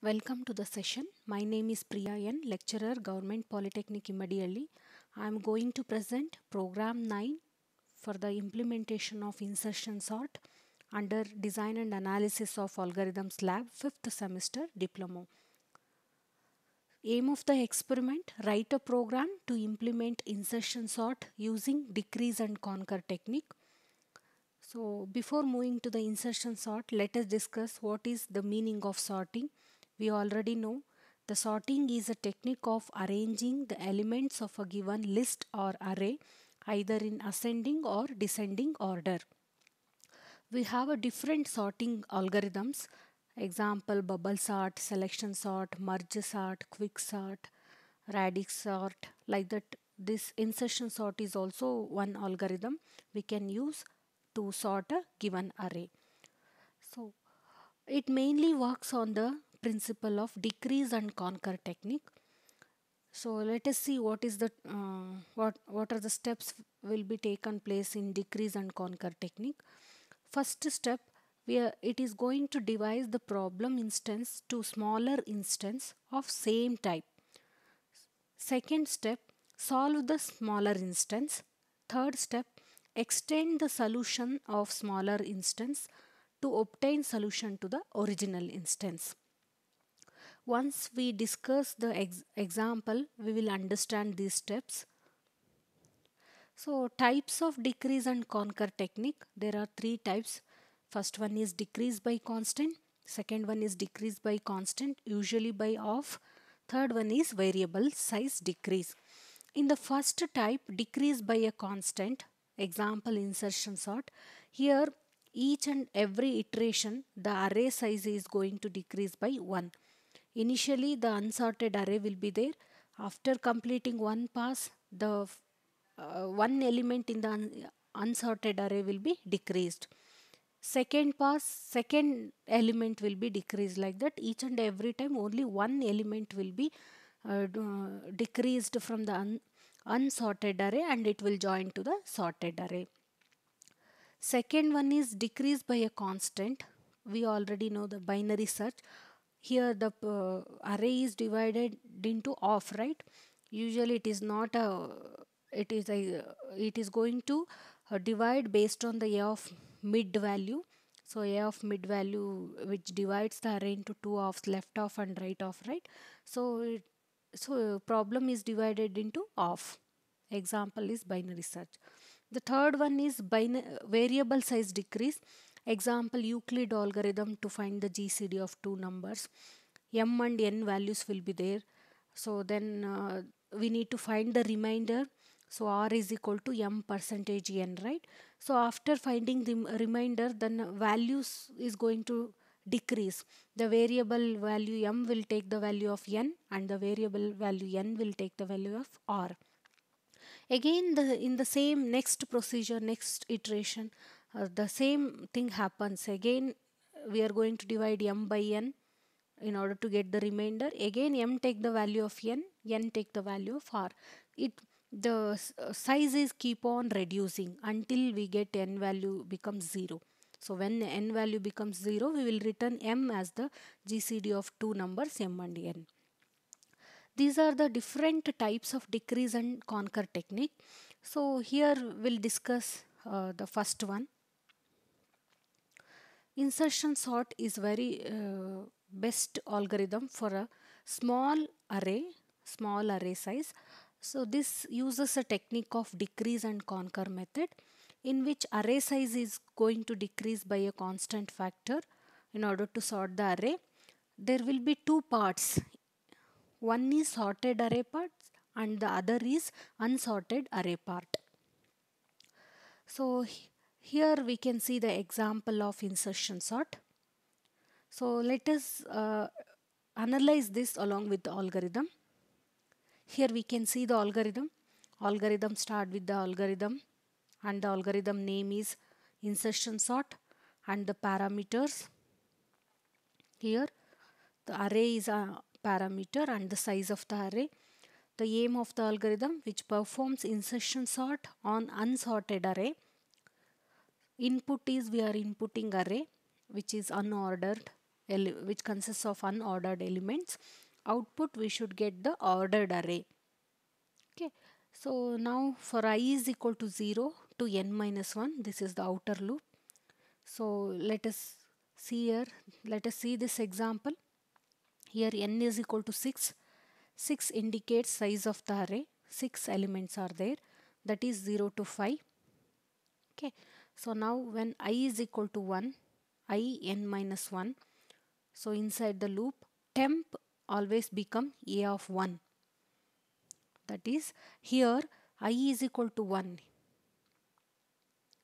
Welcome to the session. My name is Priya N, lecturer, Government Polytechnic Immediately. I am going to present program 9 for the implementation of insertion sort under Design and Analysis of Algorithms Lab 5th semester diploma. Aim of the experiment: write a program to implement insertion sort using decrease and conquer technique. So before moving to the insertion sort, let us discuss what is the meaning of sorting. We already know the sorting is a technique of arranging the elements of a given list or array either in ascending or descending order. We have a different sorting algorithms. Example: bubble sort, selection sort, merge sort, quick sort, radix sort. Like that, this insertion sort is also one algorithm we can use to sort a given array. So it mainly works on the principle of decrease and conquer technique. So let us see what is the what are the steps will be taken place in decrease and conquer technique. First step, it is going to divide the problem instance to smaller instance of same type. Second step, solve the smaller instance. Third step, extend the solution of smaller instance to obtain solution to the original instance. Once we discuss the example, we will understand these steps. So types of decrease and conquer technique, there are three types. First one is decrease by constant, second one is decrease by constant, usually by off, third one is variable size decrease. In the first type, decrease by a constant, example insertion sort, here each and every iteration the array size is going to decrease by 1. Initially the unsorted array will be there. After completing one pass, the one element in the unsorted array will be decreased. Second pass, second element will be decreased. Like that, each and every time only one element will be decreased from the unsorted array and it will join to the sorted array. Second one is decrease by a constant. We already know the binary search. Here the array is divided into off, right? Usually it is not a it is going to divide based on the a of mid value. So a of mid value which divides the array into two offs, left off and right off, right? So problem is divided into off. Example is binary search. The third one is variable size decrease. Example, Euclid algorithm to find the GCD of two numbers. M and N values will be there. So then we need to find the remainder. So R is equal to M percentage N, right? So after finding the remainder, then values is going to decrease. The variable value M will take the value of N and the variable value N will take the value of R. Again, in the same next procedure, next iteration, the same thing happens. Again, we are going to divide M by N in order to get the remainder. Again, M take the value of N take the value of R. The sizes keep on reducing until we get N value becomes 0. So when N value becomes 0, we will return M as the GCD of two numbers M and N. These are the different types of decrease and conquer technique. So here we'll discuss the first one. Insertion sort is very best algorithm for a small array size. So this uses a technique of decrease and conquer method in which array size is going to decrease by a constant factor in order to sort the array. There will be two parts. One is sorted array part and the other is unsorted array part. So here we can see the example of insertion sort. So let us analyze this along with the algorithm. Here we can see the algorithm. Algorithm start with the algorithm and the algorithm name is insertion sort and the parameters. Here the array is a parameter and the size of the array. The aim of the algorithm which performs insertion sort on unsorted array. Input is we are inputting array which is unordered. which consists of unordered elements. Output we should get the ordered array. Okay, so now for I is equal to 0 to n minus 1, this is the outer loop. So let us see here, let us see this example. Here n is equal to 6. 6 indicates size of the array. 6 elements are there, that is 0 to 5. Okay, so now when I is equal to 1, I n minus 1, so inside the loop temp always become a of 1. That is, here I is equal to 1.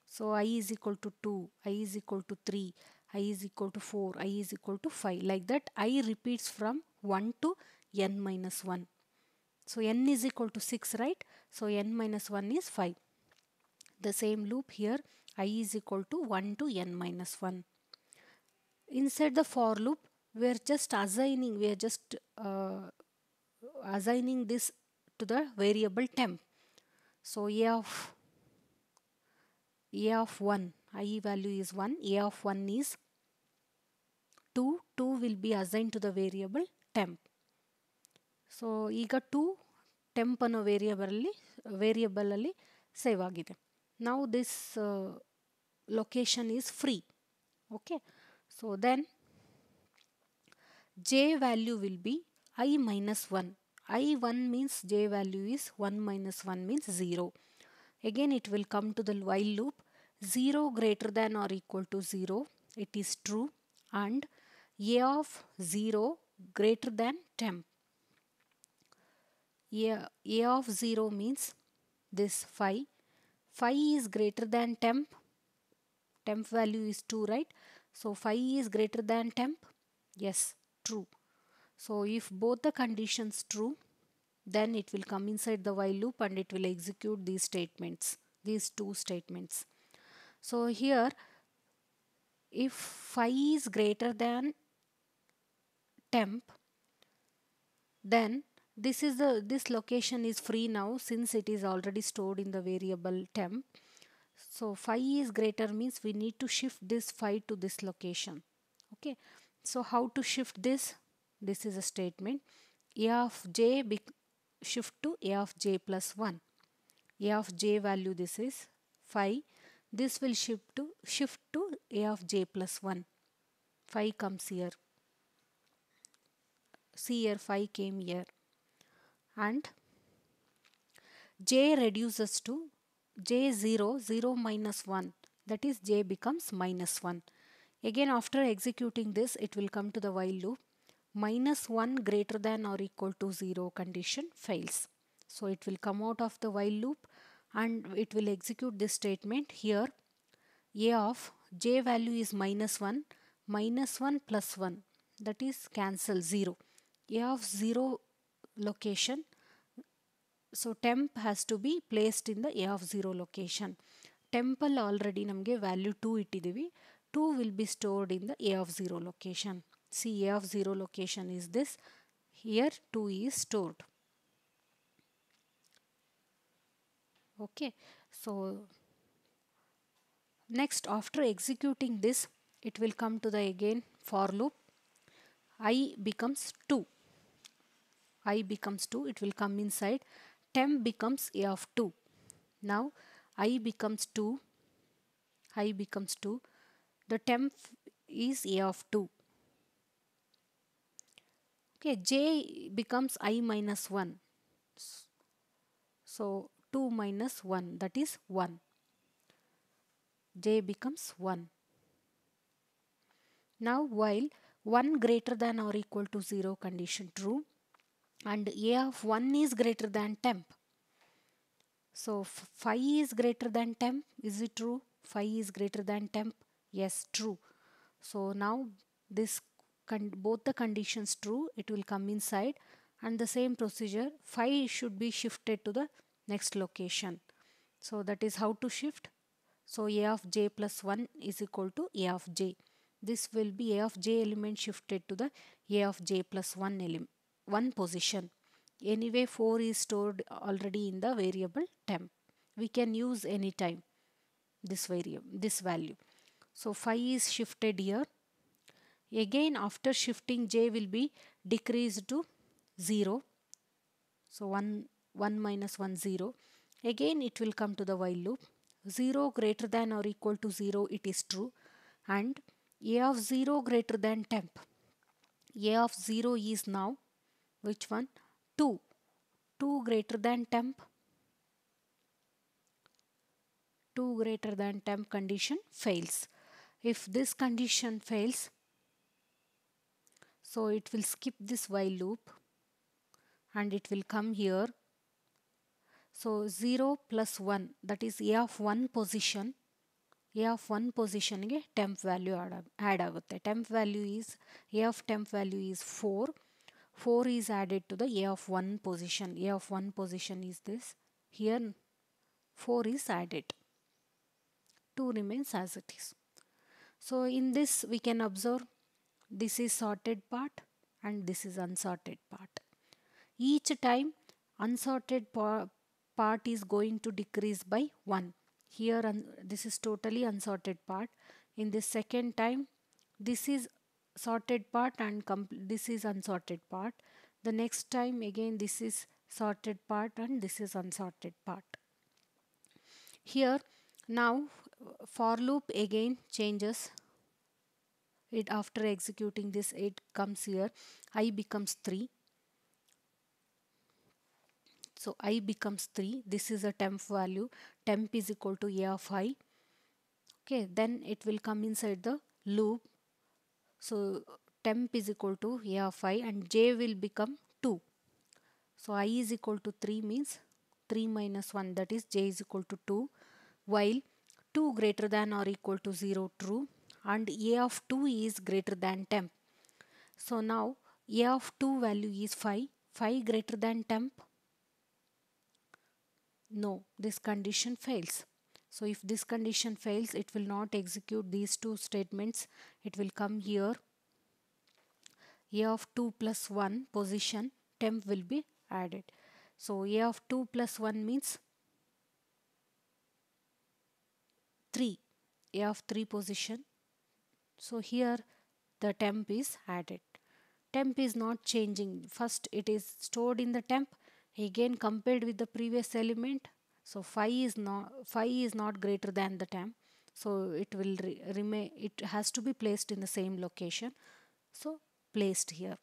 So I is equal to 2, I is equal to 3, I is equal to 4, I is equal to 5. Like that I repeats from 1 to n minus 1. So n is equal to 6, right? So n minus 1 is 5. The same loop here, I is equal to 1 to n minus 1. Inside the for loop, we are just assigning, assigning this to the variable temp. So a of 1, I value is 1, a of 1 is 2, 2 will be assigned to the variable temp. So ಈಗ 2 temp ಅನ್ನೋ variable ಅಲ್ಲಿ save ಆಗಿದೆ. Now this location is free. Okay, so then j value will be I minus 1. I1 means j value is 1 minus 1 means 0. Again it will come to the while loop. 0 greater than or equal to 0, it is true, and a of 0 greater than temp. A of 0 means this 5. 5 is greater than temp. Temp value is 2, right? So 5 is greater than temp. Yes, true. So if both the conditions true, then it will come inside the while loop and it will execute these statements, these two statements. So here if 5 is greater than temp, then this location is free now since it is already stored in the variable temp. So 5 is greater means we need to shift this 5 to this location. Okay, so how to shift this? This is a statement. A of j shift to a of j plus 1. A of j value this is 5. This will shift to a of j plus 1. 5 comes here. See here, 5 came here. And j reduces to j0, 0 minus 1. That is j becomes minus 1. Again after executing this, it will come to the while loop. Minus 1 greater than or equal to 0 condition fails. So it will come out of the while loop and it will execute this statement. Here a of j value is minus 1. Minus 1 plus 1, that is cancel 0. A of 0 location, so temp has to be placed in the a of 0 location. Temp ಅಲ್ಲಿ already ನಮಗೆ value 2 ಇಟ್ಟಿದ್ದೀವಿ. 2 will be stored in the a of 0 location. See, a of 0 location is this. Here 2 is stored. Okay, so next after executing this, it will come to the again for loop. I becomes 2. I becomes 2, it will come inside. Temp becomes a of 2. Now I becomes 2. I becomes 2. The temp is a of 2. Okay, j becomes I minus 1. So 2 minus 1, that is 1. J becomes 1. Now while 1 greater than or equal to 0 condition true, and a of 1 is greater than temp. So 5 is greater than temp. Is it true? 5 is greater than temp. Yes, true. So now this both the conditions true, it will come inside, and the same procedure 5 should be shifted to the next location. So that is how to shift. So a of j plus 1 is equal to a of j. This will be a of j element shifted to the a of j plus 1 position. Anyway 4 is stored already in the variable temp. We can use anytime this value. So 5 is shifted here. Again after shifting j will be decreased to 0. So 1 minus 1 0. Again it will come to the while loop. 0 greater than or equal to 0, it is true, and a of 0 greater than temp. A of 0 is now which one? 2. 2 greater than temp. 2 greater than temp condition fails. If this condition fails, so it will skip this while loop and it will come here. So 0 plus 1, that is a of 1 position. A of 1 position ಗೆ temp value add ಆಗುತ್ತೆ. Temp value is, a of temp value is 4. 4 is added to the a of 1 position. A of 1 position is this. Here 4 is added. 2 remains as it is. So in this we can observe this is sorted part and this is unsorted part. Each time unsorted part is going to decrease by 1. Here this is totally unsorted part. In this second time this is sorted part and this is unsorted part. The next time again this is sorted part and this is unsorted part. Here now for loop again changes. It after executing this, it comes here, I becomes 3. So I becomes 3. This is a temp value. Temp is equal to a of I. Okay, then it will come inside the loop. So temp is equal to a of I and j will become 2. So I is equal to 3 means 3 minus 1, that is j is equal to 2, while 2 greater than or equal to 0 true and a of 2 is greater than temp. So now a of 2 value is 5. 5 greater than temp. No, this condition fails. So if this condition fails, it will not execute these two statements. It will come here. A of 2 plus 1 position temp will be added. So a of 2 plus 1 means 3. A of 3 position. So here the temp is added. Temp is not changing. First it is stored in the temp, again compared with the previous element. So 5 is not greater than the temp. So it will remain, it has to be placed in the same location. So placed here.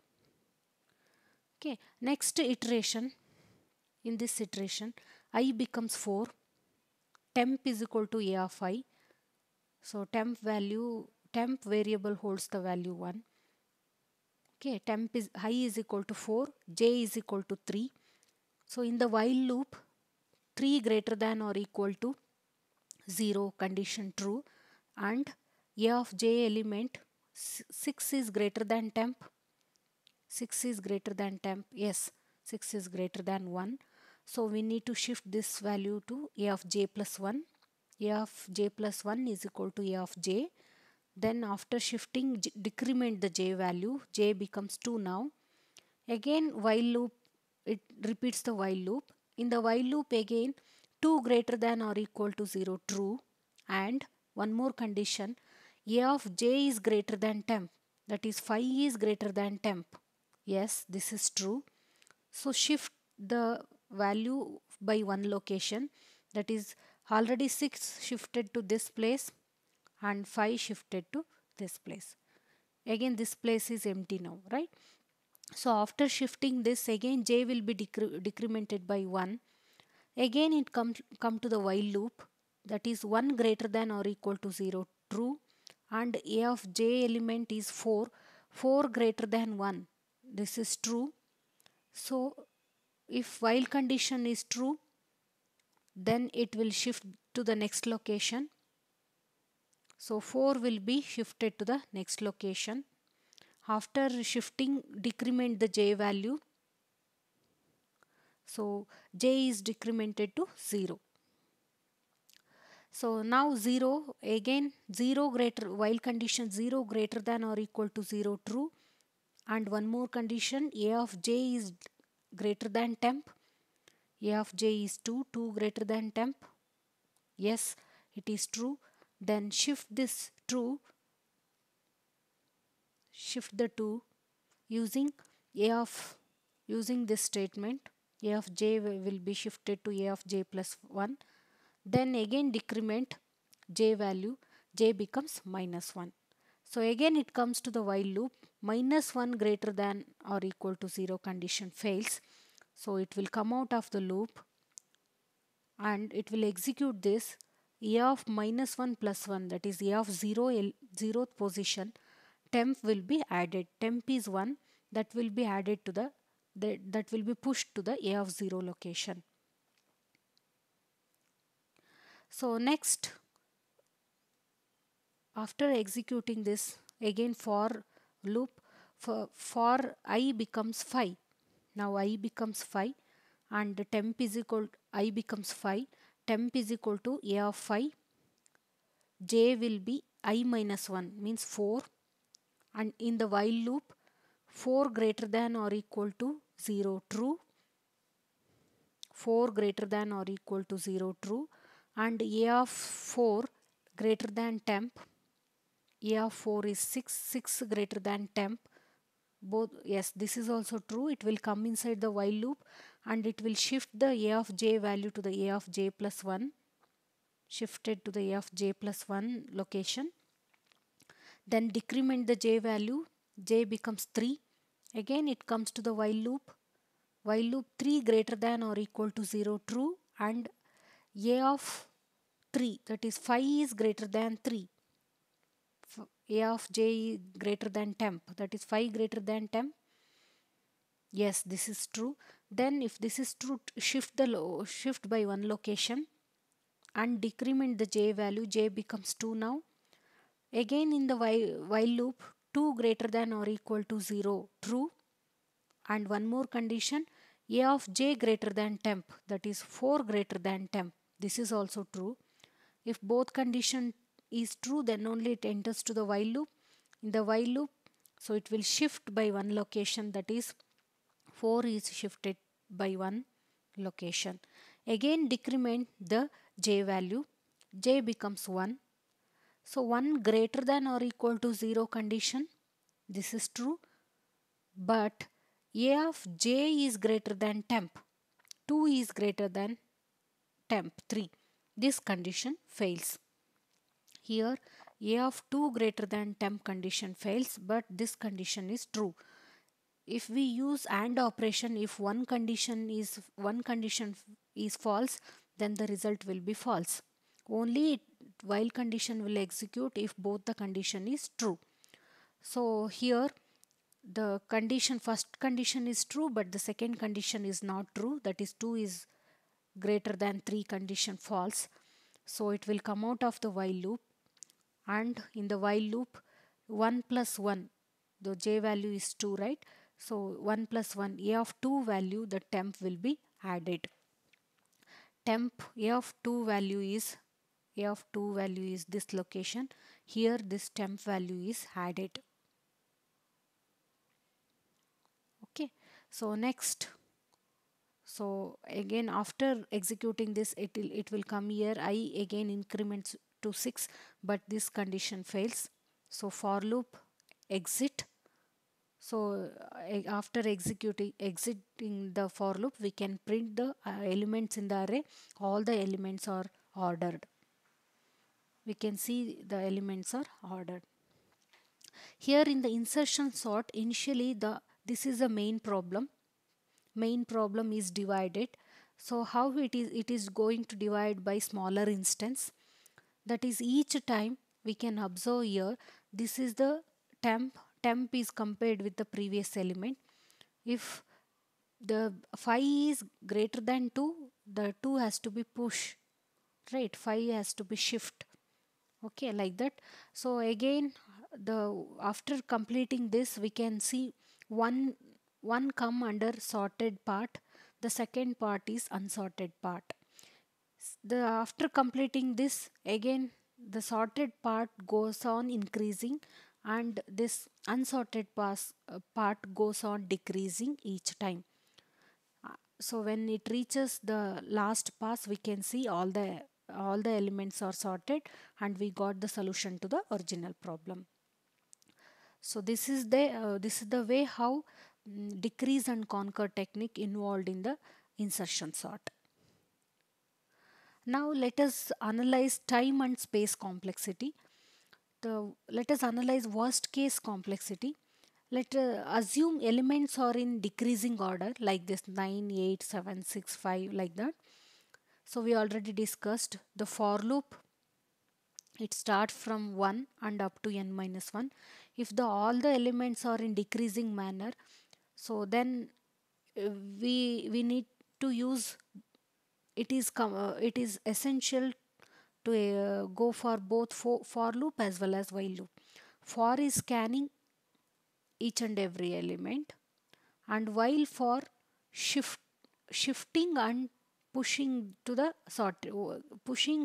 Okay, next iteration, in this iteration I becomes 4. Temp is equal to a of I. So temp variable holds the value 1. Okay, temp is I is equal to 4, j is equal to 3. So in the while loop, 3 greater than or equal to 0 condition true and a of j element 6 is greater than temp. 6 is greater than temp. Yes, 6 is greater than 1. So we need to shift this value to a of j plus 1. A of j plus 1 is equal to a of j. Then after shifting, decrement the j value. J becomes 2 now. Again while loop, it repeats the while loop. In the while loop again 2 greater than or equal to 0 true and one more condition, a of j is greater than temp, that is 5 is greater than temp. Yes, this is true. So shift the value by one location, that is already 6 shifted to this place and 5 shifted to this place. Again this place is empty now, right? So after shifting this again j will be decremented by 1. Again it come to the while loop, that is 1 greater than or equal to 0 true and a of j element is 4. 4 greater than 1, this is true. So if while condition is true, then it will shift to the next location. So 4 will be shifted to the next location. After shifting, decrement the j value. So j is decremented to 0. So now 0, again 0 greater, while condition 0 greater than or equal to 0 true and one more condition, a of j is greater than temp. A of j is 2, 2 greater than temp. Yes, it is true. Then shift this true, shift the 2 using using this statement. A of j will be shifted to a of j plus 1. Then again decrement j value, j becomes minus 1. So again it comes to the while loop. Minus 1 greater than or equal to 0 condition fails. So it will come out of the loop and it will execute this. A of minus 1 plus 1, that is a of 0th position, temp will be added. Temp is 1, that will be added to that will be pushed to the a of 0 location. So next, after executing this, again for loop, for I becomes 5. Now I becomes 5 and temp is equal, I becomes 5, temp is equal to a of 5, j will be I minus 1 means 4, and in the while loop 4 greater than or equal to 0 true, 4 greater than or equal to 0 true, and a of 4 greater than temp, a of 4 is 6, 6 greater than temp, both, yes, this is also true. It will come inside the while loop and it will shift the a of j value to the a of j plus 1, shifted to the a of j plus 1 location. Then decrement the j value, j becomes 3. Again it comes to the while loop 3 greater than or equal to 0 true, and a of 3, that is 5 is greater than 3. A of j greater than temp, that is 5 greater than temp. Yes, this is true. Then if this is true, shift by one location and decrement the j value, j becomes 2 now. Again in the while loop 2 greater than or equal to 0 true, and one more condition, a of j greater than temp, that is 4 greater than temp, this is also true. If both condition is true, then only it enters to the while loop. In the while loop, so it will shift by one location, that is 4 is shifted by one location. Again decrement the j value, j becomes 1. So 1 greater than or equal to 0 condition, this is true, but a of j is greater than temp, 2 is greater than temp 3, this condition fails. Here a of 2 greater than temp condition fails, but this condition is true. If we use AND operation, if one condition is false, then the result will be false. Only while condition will execute if both the condition is true. So here the first condition is true, but the second condition is not true, that is 2 is greater than 3 condition false. So it will come out of the while loop, and in the while loop 1 plus 1, the j value is 2, right? So 1 plus 1, a of 2 value, the temp will be added. Temp a of 2 value is this location. Here this temp value is added. Okay, so next, so again after executing this, it will come here, I again increments to 6, but this condition fails. So for loop exit. So after exiting the for loop, we can print the elements in the array. All the elements are ordered. We can see the elements are ordered. Here in the insertion sort, initially this is the main problem. Main problem is divided. So how it is going to divide by smaller instance. That is, each time we can observe here, this is the temp is compared with the previous element. If the 5 is greater than 2, the 2 has to be push, right? 5 has to be shift. Okay, like that. So again, after completing this, we can see one come under sorted part, the second part is unsorted part. After completing this, again the sorted part goes on increasing and this unsorted part goes on decreasing each time. So when it reaches the last pass, we can see all the elements are sorted and we got the solution to the original problem. So this is the way how decrease and conquer technique involved in the insertion sort. Now let us analyze time and space complexity. Let us analyze worst case complexity. Let assume elements are in decreasing order like this 9, 8, 7, 6, 5 like that. So we already discussed the for loop. It starts from 1 and up to n minus 1. If all the elements are in decreasing manner, so then we need to use it is essential to go for both for loop as well as while loop. For is scanning each and every element, and while for shift shifting and pushing the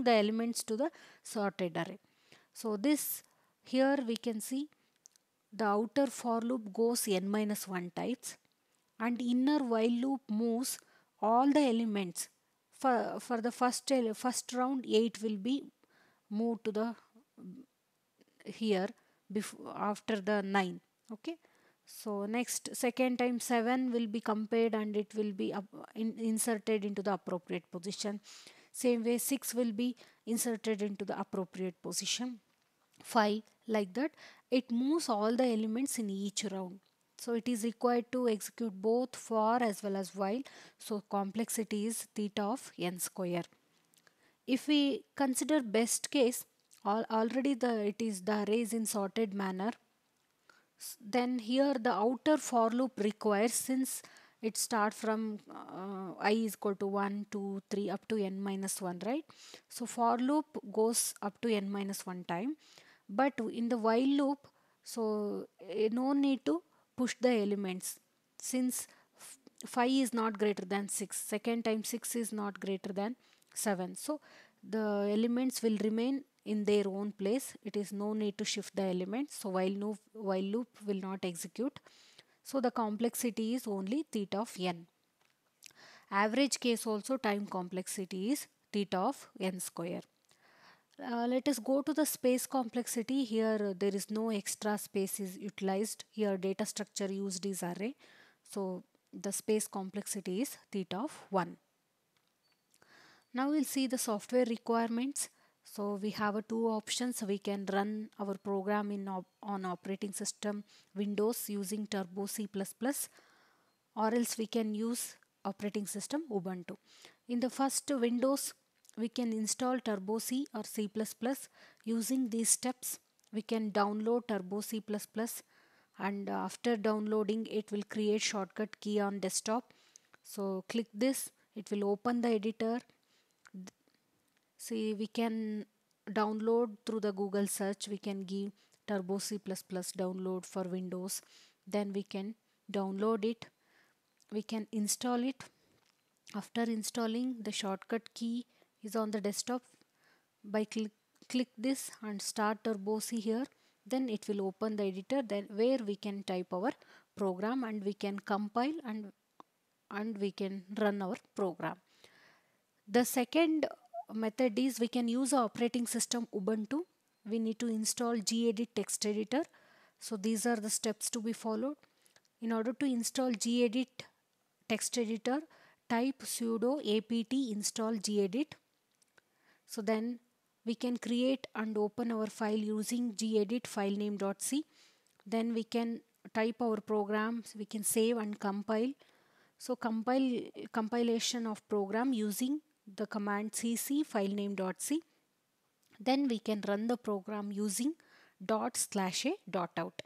elements to the sorted array. So this here we can see the outer for loop goes n minus 1 types, and inner while loop moves all the elements. For the first round 8 will be moved to the here before after the 9. Okay, so next second time 7 will be compared and it will be inserted into the appropriate position. Same way 6 will be inserted into the appropriate position. 5 like that. It moves all the elements in each round. So it is required to execute both for as well as while. So complexity is theta of n square. If we consider best case, already it is the array is in sorted manner. Then here the outer for loop requires, since it starts from I is equal to 1, 2, 3 up to n minus 1, right? So for loop goes up to n minus 1 time. But in the while loop, so no need to push the elements, since 5 is not greater than 6. Second time 6 is not greater than 7. So the elements will remain in their own place. It is no need to shift the elements. So while loop will not execute. So the complexity is only theta of n. Average case also time complexity is theta of n square. Let us go to the space complexity. Here there is no extra space is utilized. Here data structure used is array. So the space complexity is theta of 1. Now we'll see the software requirements. So we have two options. We can run our program on operating system Windows using Turbo C++, or else we can use operating system Ubuntu. In the first Windows, we can install Turbo C or C++. Using these steps, we can download Turbo C++, and after downloading it will create shortcut key on desktop. So click this, it will open the editor. See, we can download through the Google search. We can give Turbo C++ download for Windows. Then we can download it. We can install it. After installing, the shortcut key is on the desktop. By click this and start Turbo C here. Then it will open the editor, then where we can type our program and we can compile and we can run our program. The second method is we can use our operating system Ubuntu. We need to install gedit text editor. So these are the steps to be followed. In order to install gedit text editor, type sudo apt install gedit. So then we can create and open our file using gedit filename.c. Then we can type our programs, we can save and compile. So compilation of program using the command cc filename.c. Then we can run the program using ./a.out.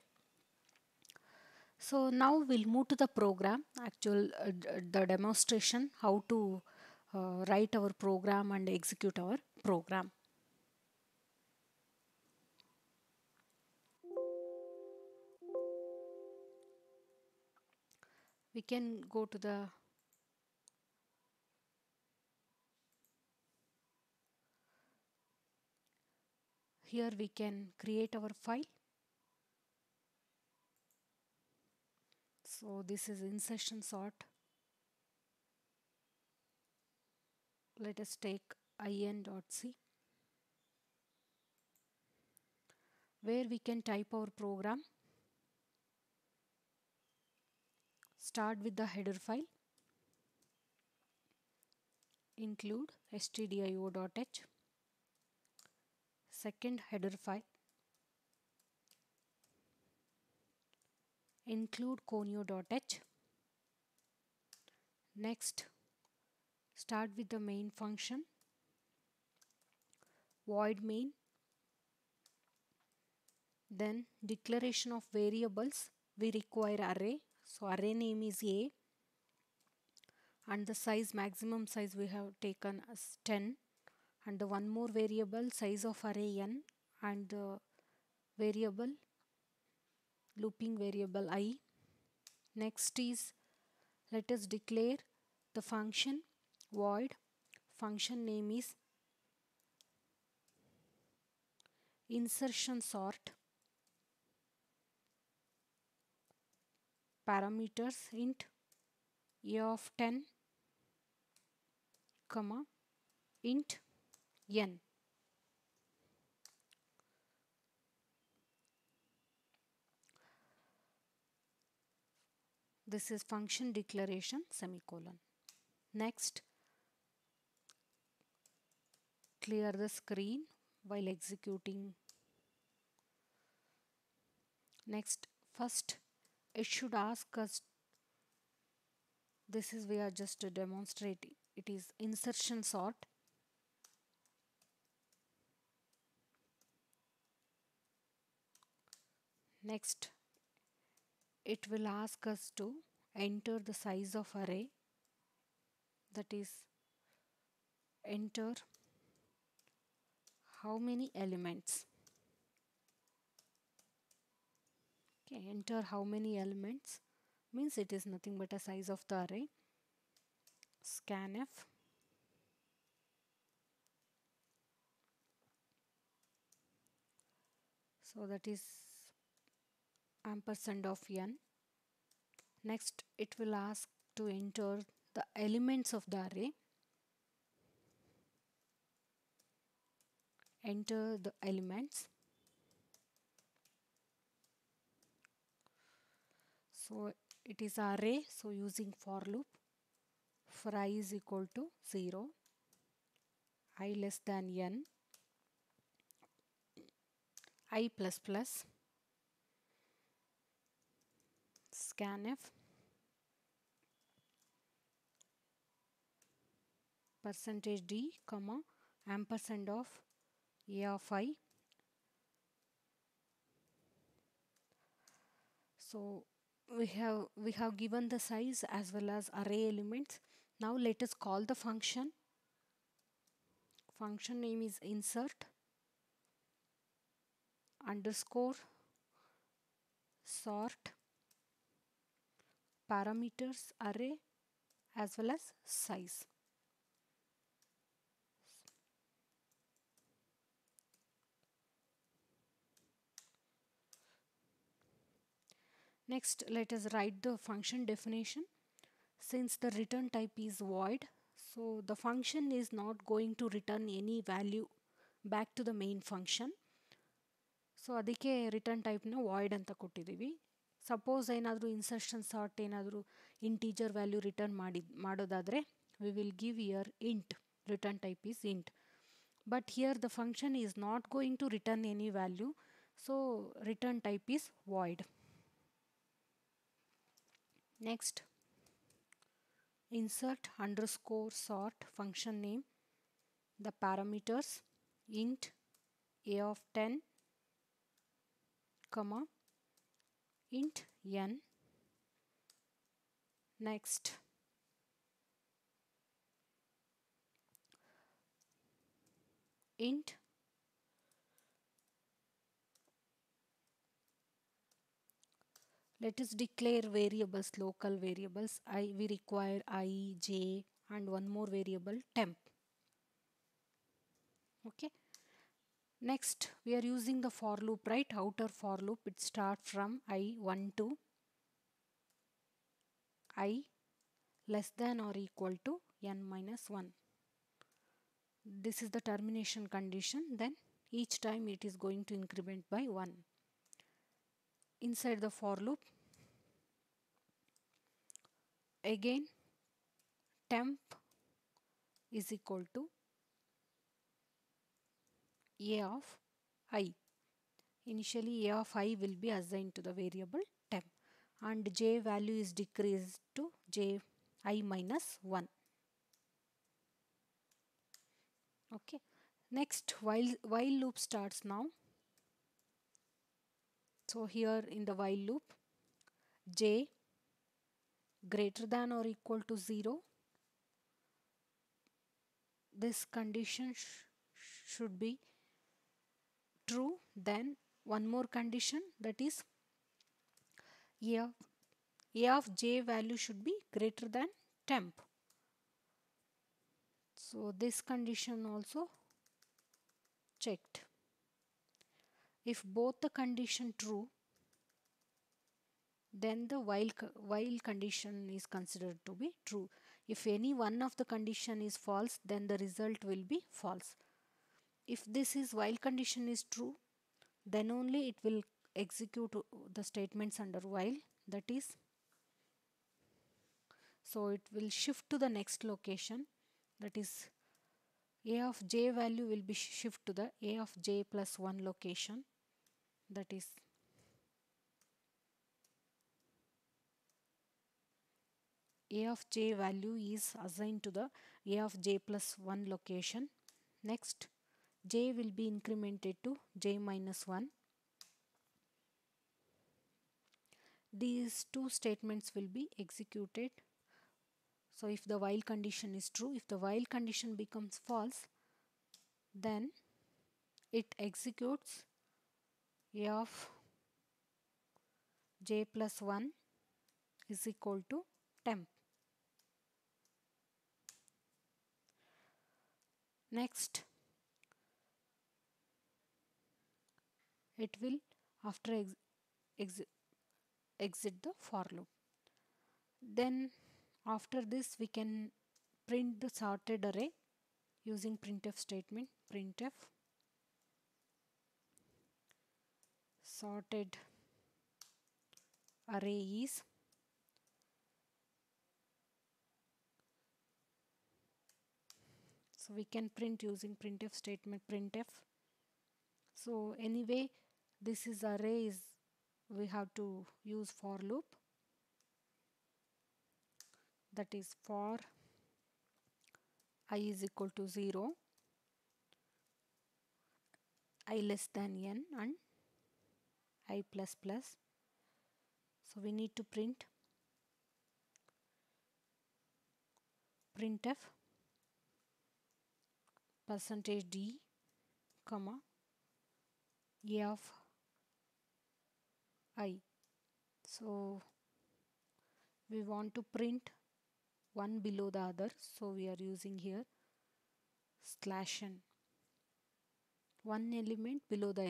So now we'll move to the program, the demonstration how to write our program and execute our program. We can go to the here we can create our file. So this is insertion sort. Let us take in.c, where we can type our program. start with the header file, include stdio.h. Second header file, include conio.h. Next, start with the main function, void main. Then declaration of variables, we require array, so array name is A, and the size, maximum size we have taken as 10, and the one more variable, size of array n, and the variable, looping variable I. Next is, let us declare the function void, function name is insertion sort, parameters int a of 10 comma int n. This is function declaration semicolon. Next, clear the screen while executing. Next, first it should ask us, this is we are just demonstrating, it is insertion sort. Next, it will ask us to enter the size of array, that is enter how many elements. Okay, enter how many elements means it is nothing but a size of the array. Scanf, so that is ampersand of n. Next, it will ask to enter the elements of the array. Enter the elements. So it is array, so using for loop, for I is equal to 0, I less than n, I plus plus, scanf, percentage d comma ampersand of a of I. So we have given the size as well as array elements. Now let us call the function. Function name is insert underscore sort parameters array as well as size. Next, let us write the function definition. Since the return type is void, so the function is not going to return any value back to the main function. So ಅದಕ್ಕೆ return ಟೈಪ್ನ void ಅಂತ ಕೊಟ್ಟಿದ್ದೀವಿ. Suppose ಏನಾದರೂ insertion sort ಏನಾದರೂ integer value return ಮಾಡೋದಾದರೆ we will give here int, return type is int. But here the function is not going to return any value, so return type is void. Next, insert underscore sort function name, the parameters int a of 10 comma int n. Next, int let us declare variables, local variables. We require I, j and one more variable temp. Okay. Next, we are using the for loop, right? Outer for loop. It starts from I1 to I less than or equal to n minus 1. This is the termination condition. Then each time it is going to increment by 1. Inside the for loop, again temp is equal to a of I. Initially a of I will be assigned to the variable temp and j value is decreased to j I minus 1. Okay. Next while loop starts now. So here in the while loop, j greater than or equal to 0, this condition should be true. Then one more condition, that is a of j value should be greater than temp. So this condition also checked. If both the condition true, then the while condition is considered to be true. If any one of the condition is false, then the result will be false. If this is while condition is true, then only it will execute the statements under while, that is, so it will shift to the next location, that is a of j value will be shift to the a of j plus 1 location, that is a of j value is assigned to the a of j plus 1 location. Next j will be incremented to j minus 1. These two statements will be executed. So if the while condition is true, if the while condition becomes false, then it executes a of j plus 1 is equal to temp. Next it will after exit the for loop. Then after this we can print the sorted array using printf statement. Printf sorted array is so we can print using printf statement printf. So anyway this is array is we have to use for loop, that is for I is equal to 0, I less than n and I plus plus. So we need to print printf percentage d comma a of I. So we want to print one below the other, so we are using here slash n. One element below the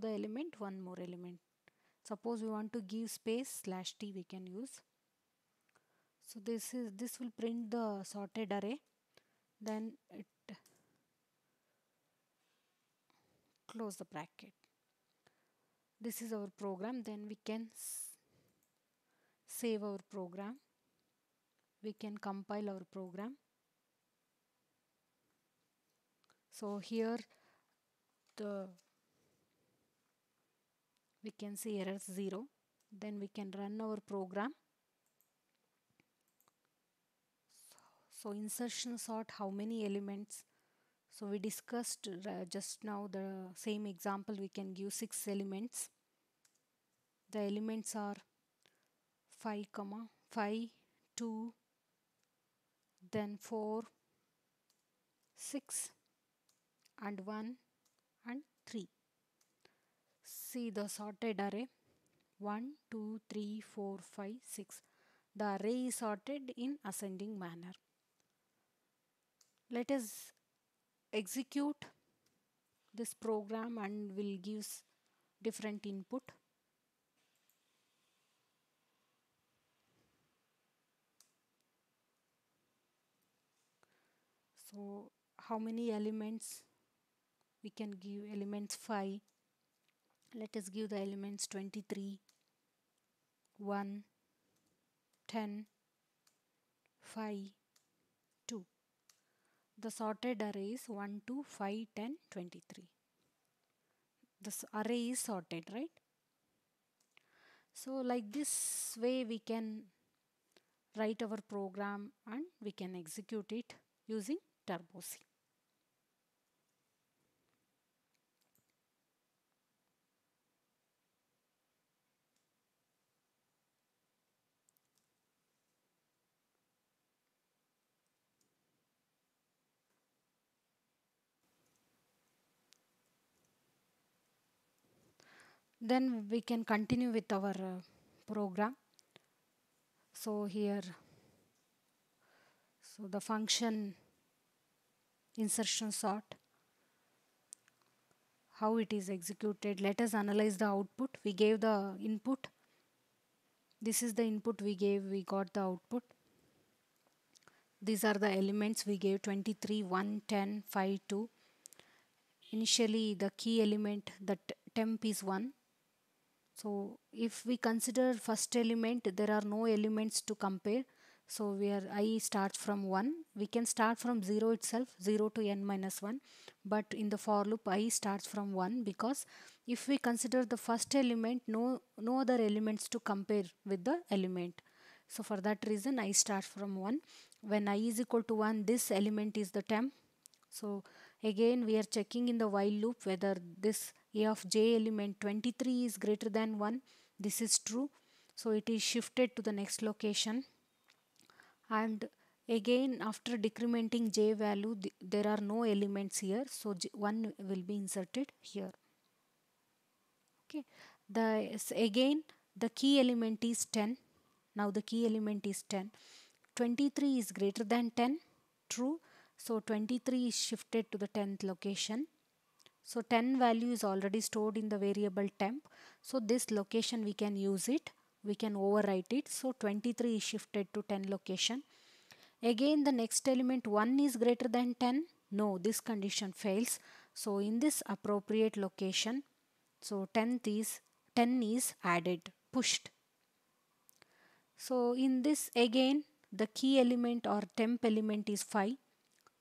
element one more element. Suppose we want to give space slash t, we can use. So this will print the sorted array. Then it close the bracket. This is our program. Then we can save our program. We can compile our program. So here we can see errors 0. Then we can run our program. So insertion sort, how many elements? So we discussed just now the same example. We can give 6 elements. The elements are 5, 5, 2, then 4, 6 and 1 and 3. See the sorted array 1, 2, 3, 4, 5, 6. The array is sorted in ascending manner. Let us execute this program and will give different input. So how many elements? We can give elements 5. Let us give the elements 23, 1, 10, 5, 2. The sorted array is 1, 2, 5, 10, 23. This array is sorted, right? So like this way we can write our program and we can execute it using Turbo C. Then we can continue with our program. So here, so the function insertion sort, how it is executed. Let us analyze the output. We gave the input. This is the input we gave, we got the output. These are the elements we gave: 23, 1, 10, 5, 2. Initially the key element, the temp is 1. So if we consider first element, there are no elements to compare. So where I starts from 1, we can start from 0 itself, 0 to n minus 1. But in the for loop, I starts from 1, because if we consider the first element, no other elements to compare with the element. So for that reason, I start from 1. When I is equal to 1, this element is the temp. So again we are checking in the while loop whether this a of j element 23 is greater than 1. This is true. So it is shifted to the next location. And again after decrementing j value, there are no elements here. So 1 will be inserted here. Okay. Again the key element is 10. Now the key element is 10. 23 is greater than 10. True. So 23 is shifted to the 10th location. So 10 value is already stored in the variable temp. So this location we can use it. We can overwrite it. So 23 is shifted to 10 location. Again the next element 1 is greater than 10. No, this condition fails. So in this appropriate location, so 10 is added, pushed. So in this again the key element or temp element is 5.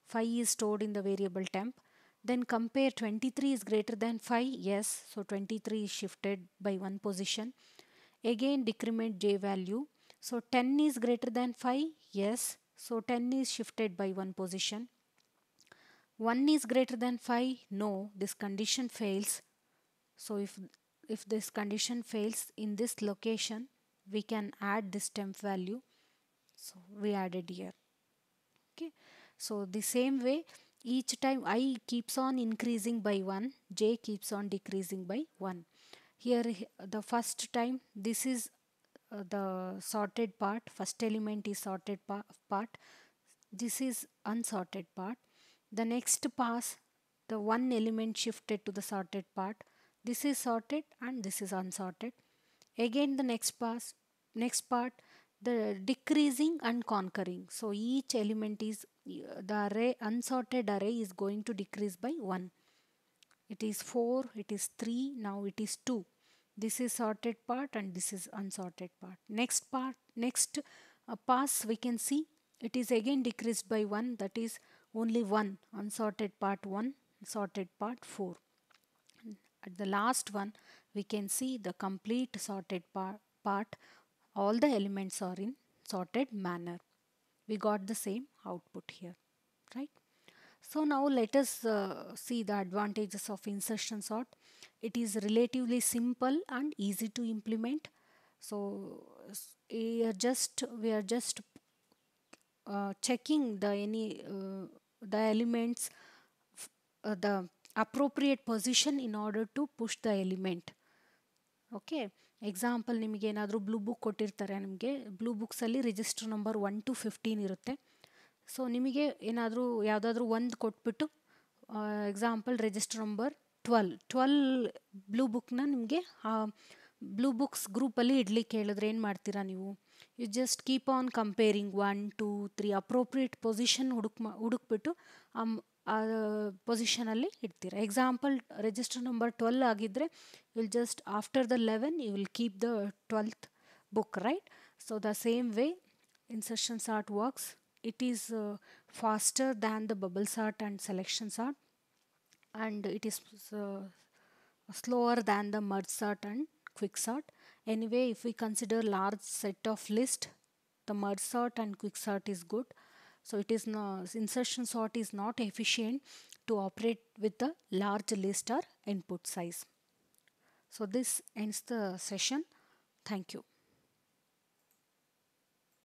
5 is stored in the variable temp. Then compare 23 is greater than 5. Yes, so 23 is shifted by 1 position. Again decrement j value. So 10 is greater than 5. Yes, so 10 is shifted by 1 position. 1 is greater than 5. No, this condition fails. So if this condition fails, in this location we can add this temp value. So we added here. Okay. So the same way, each time I keeps on increasing by 1, j keeps on decreasing by 1. Here the first time, this is the sorted part, first element is sorted part, this is unsorted part. The next pass, the one element shifted to the sorted part, this is sorted and this is unsorted. Again the next part, the decreasing and conquering. So each element is, the array, unsorted array is going to decrease by 1. It is 4, it is 3, now it is 2. This is sorted part and this is unsorted part. Next pass we can see it is again decreased by 1, that is only 1, unsorted part 1, sorted part 4. At the last one we can see the complete sorted part, all the elements are in sorted manner. We got the same output here, right? So now let us see the advantages of insertion sort. It is relatively simple and easy to implement. So we are just checking the elements, the appropriate position in order to push the element. Okay example ನಿಮಗೆ ಏನಾದರೂ blue book ಕೊಟ್ಟಿರ್ತಾರೆ, ನಿಮಗೆ blue ಬುಕ್ಸಲ್ಲಿ register number 1 to 15 ಇರುತ್ತೆ. So ನಿಮಗೆ ಏನಾದರೂ ಯಾವುದಾದ್ರೂ ಒಂದು ಕೊಟ್ಬಿಟ್ಟು ಎಕ್ಸಾಂಪಲ್ ರಿಜಿಸ್ಟರ್ ನಂಬರ್ 12 ಬ್ಲೂ ಬುಕ್ನ ನಿಮಗೆ ಬ್ಲೂ ಬುಕ್ಸ್ ಗ್ರೂಪಲ್ಲಿ ಇಡ್ಲಿಕ್ಕೆ ಹೇಳಿದ್ರೆ ಏನು ಮಾಡ್ತೀರಾ ನೀವು? You just keep on comparing 1, 2, 3 appropriate position ಹುಡುಕ್ಬಿಟ್ಟು ಆ ಪೊಸಿಷನಲ್ಲಿ ಇಡ್ತೀರಾ. ಎಕ್ಸಾಂಪಲ್ ರಿಜಿಸ್ಟರ್ ನಂಬರ್ 12 ಆಗಿದ್ದರೆ will just after the 11 you will keep the 12th book, right? So the same way insertion sort works. It is faster than the bubble sort and selection sort, and it is slower than the merge sort and quick sort. Anyway, if we consider large set of list, the merge sort and quick sort is good. So it is no, insertion sort is not efficient to operate with the large list or input size. So this ends the session. Thank you.